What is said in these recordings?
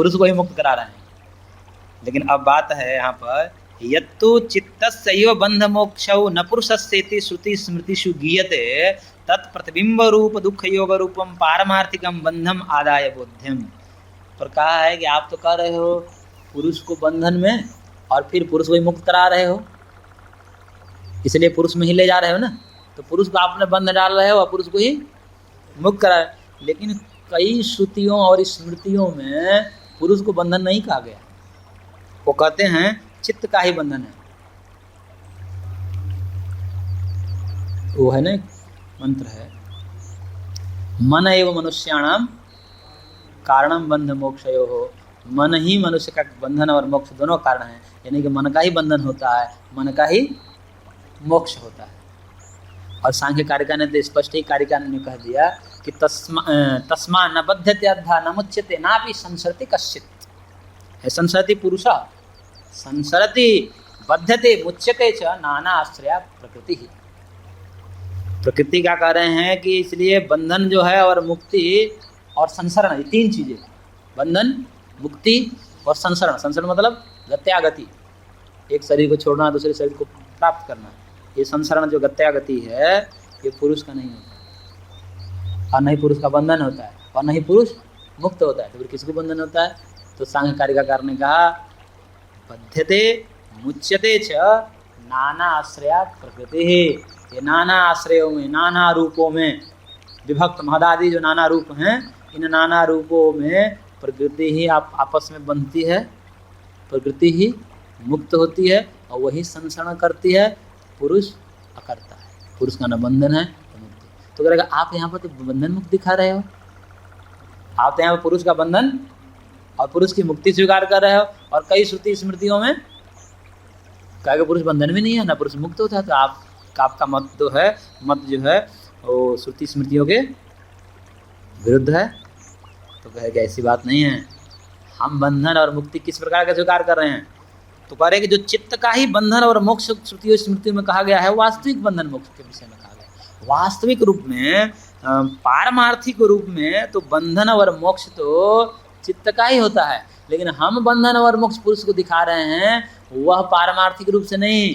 पुरुष को ही मुक्त करा रहे हैं। लेकिन अब बात है यहाँ पर, यत्तु चित्तस्यैव बंध मोक्षौ न पुरुषस्येति श्रुति स्मृतिषु गीयते तत्प्रतिबिंब रूप दुख योग रूपम पारमार्थिकम बंधम आदाय बोध्यम। पर कहा है कि आप तो कह रहे हो पुरुष को बंधन में और फिर पुरुष को ही मुक्त करा रहे हो, इसलिए पुरुष में ही ले जा रहे हो ना, तो पुरुष को आपने बंध डाल रहे हो और पुरुष को ही मुक्त करा। लेकिन कई श्रुतियों और स्मृतियों में पुरुष को बंधन नहीं कहा गया, वो कहते हैं चित्त का ही बंधन है। वो है ना मंत्र है, मन एव मनुष्याणाम कारणम बंध मोक्षयो हो, मन ही मनुष्य का बंधन और मोक्ष दोनों कारण है। यानी कि मन का ही बंधन होता है, मन का ही मोक्ष होता है। और सांख्य कारिका ने तो स्पष्ट ही कारिका ने कह दिया कि तस्मा न बध्यते अद्धा न मुच्यते नापि संसरति कश्चित्। है संसरति पुरुषः संसरति बध्यते मुच्यते च नाना आश्रया प्रकृति ही। प्रकृति क्या कह रहे हैं कि इसलिए बंधन जो है और मुक्ति और संसरण, ये तीन चीजें, बंधन मुक्ति और संसरण। संसरण मतलब गत्यागति, एक शरीर को छोड़ना दूसरे शरीर को प्राप्त करना। ये संसरण जो गत्यागति है ये पुरुष का नहीं होता, और नहीं पुरुष का बंधन होता है, और नहीं पुरुष मुक्त होता है। तो फिर किसको बंधन होता है? तो सांख्य कारिकाकार ने कहा बध्यते मुच्यते च नाना आश्रया प्रकृति। ये नाना आश्रयों में, नाना रूपों में विभक्त महदादि जो नाना रूप हैं, इन नाना रूपों में प्रकृति ही आपस में बंधती है, प्रकृति ही मुक्त होती है और वही संसरण करती है, पुरुष अकर्ता है। पुरुष का न बंधन है न मुक्ति। तो कहेगा आप यहाँ पर तो बंधन मुक्त दिखा रहे हो, आप तो यहाँ पर पुरुष का बंधन और पुरुष की मुक्ति स्वीकार कर रहे हो, और कई श्रुति स्मृतियों में कहेगा पुरुष बंधन में नहीं है ना पुरुष मुक्त होता है। तो आपका मत तो है, मत जो है वो श्रुति स्मृतियों के विरुद्ध है। तो कहेगा ऐसी बात नहीं है, हम बंधन और मुक्ति किस प्रकार का स्वीकार कर रहे हैं? तो कह रहे कि जो चित्त का ही बंधन और मोक्ष श्रुति स्मृति में कहा गया है, वास्तविक बंधन मोक्ष के विषय में कहा गया है। वास्तविक रूप में, पारमार्थिक रूप में तो बंधन और मोक्ष तो चित्त का ही होता है, लेकिन हम बंधन और मोक्ष पुरुष को दिखा रहे हैं, वह पारमार्थिक रूप से नहीं,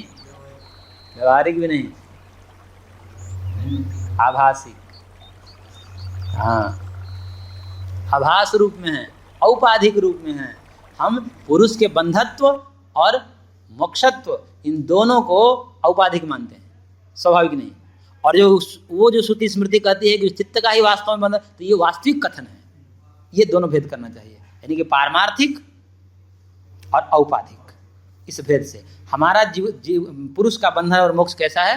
व्यवहारिक भी नहीं, आभासिक, हाँ आभास रूप में है, औपाधिक रूप में है। हम पुरुष के बंधत्व और मोक्षत्व इन दोनों को औपाधिक मानते हैं, स्वाभाविक नहीं। और वो जो श्रुति स्मृति कहती है कि चित्त का ही वास्तव में बंधन, तो ये वास्तविक कथन है। ये दोनों भेद करना चाहिए, यानी कि पारमार्थिक और औपाधिक। इस भेद से हमारा पुरुष का बंधन और मोक्ष कैसा है?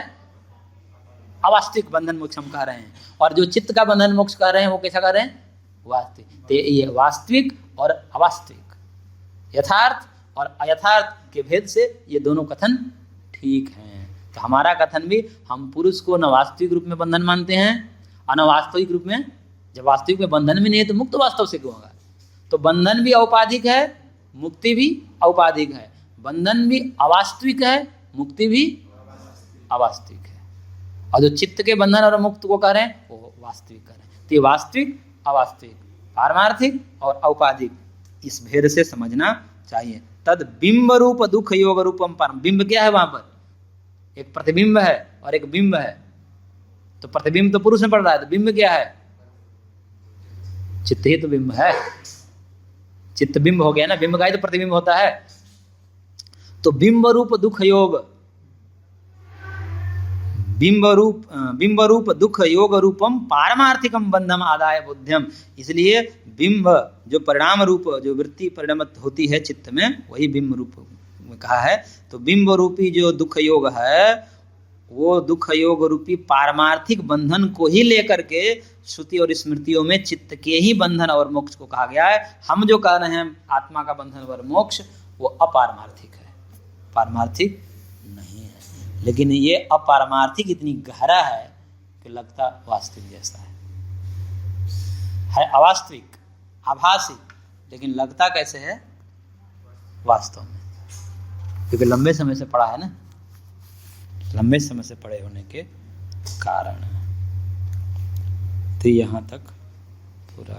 अवास्तविक बंधन मोक्ष हम कह रहे हैं, और जो चित्त का बंधन मोक्ष कह रहे हैं वो कैसा कह रहे हैं? वास्तविक। तो ये वास्तविक और अवास्तविक, यथार्थ और अयथार्थ के भेद से ये दोनों कथन ठीक हैं। तो हमारा कथन भी, हम पुरुष को न वास्तविक रूप में बंधन मानते हैं और न वास्तविक रूप में। जब वास्तविक में बंधन भी नहीं है तो मुक्त वास्तव से क्यों होगा? तो बंधन भी औपाधिक है, मुक्ति भी औपाधिक है। बंधन भी अवास्तविक है, मुक्ति भी अवास्तविक है। और जो चित्त के बंधन और मुक्त को कह रहे हैं वो वास्तविक कह रहे हैं। तो ये वास्तविक, अवास्तविक, पारमार्थिक और औपाधिक, इस भेद से समझना चाहिए। तद बिंब रूप दुख योग रूपम परम। बिंब क्या है? वहां पर एक प्रतिबिंब है और एक बिंब है। तो प्रतिबिंब तो पुरुष में पड़ रहा है, तो बिंब क्या है? चित्त ही तो बिंब है। चित्त बिंब हो गया ना, बिंब का ही तो प्रतिबिंब होता है। तो बिंब रूप दुख योग, बिंब रूप दुख योग रूपम पारमार्थिकम बंधम आदाय बुद्ध्यम। इसलिए बिंब जो परिणाम रूप, जो वृत्ति परिणामित होती है चित्त में, वही बिंब रूप में कहा है। तो बिंब रूपी जो दुख योग है, वो दुख योग रूपी पारमार्थिक बंधन को ही लेकर के श्रुति और स्मृतियों में चित्त के ही बंधन और मोक्ष को कहा गया है। हम जो कह रहे हैं आत्मा का बंधन और मोक्ष, वो अपारमार्थिक है, पारमार्थिक नहीं है। लेकिन ये अपारमार्थिक इतनी गहरा है कि लगता वास्तविक जैसा है अवास्तविक, आभासिक, लेकिन लगता कैसे है? वास्तव में। क्योंकि लंबे समय से पढ़ा है ना, लंबे समय से पढ़े होने के कारण। तो यहाँ तक पूरा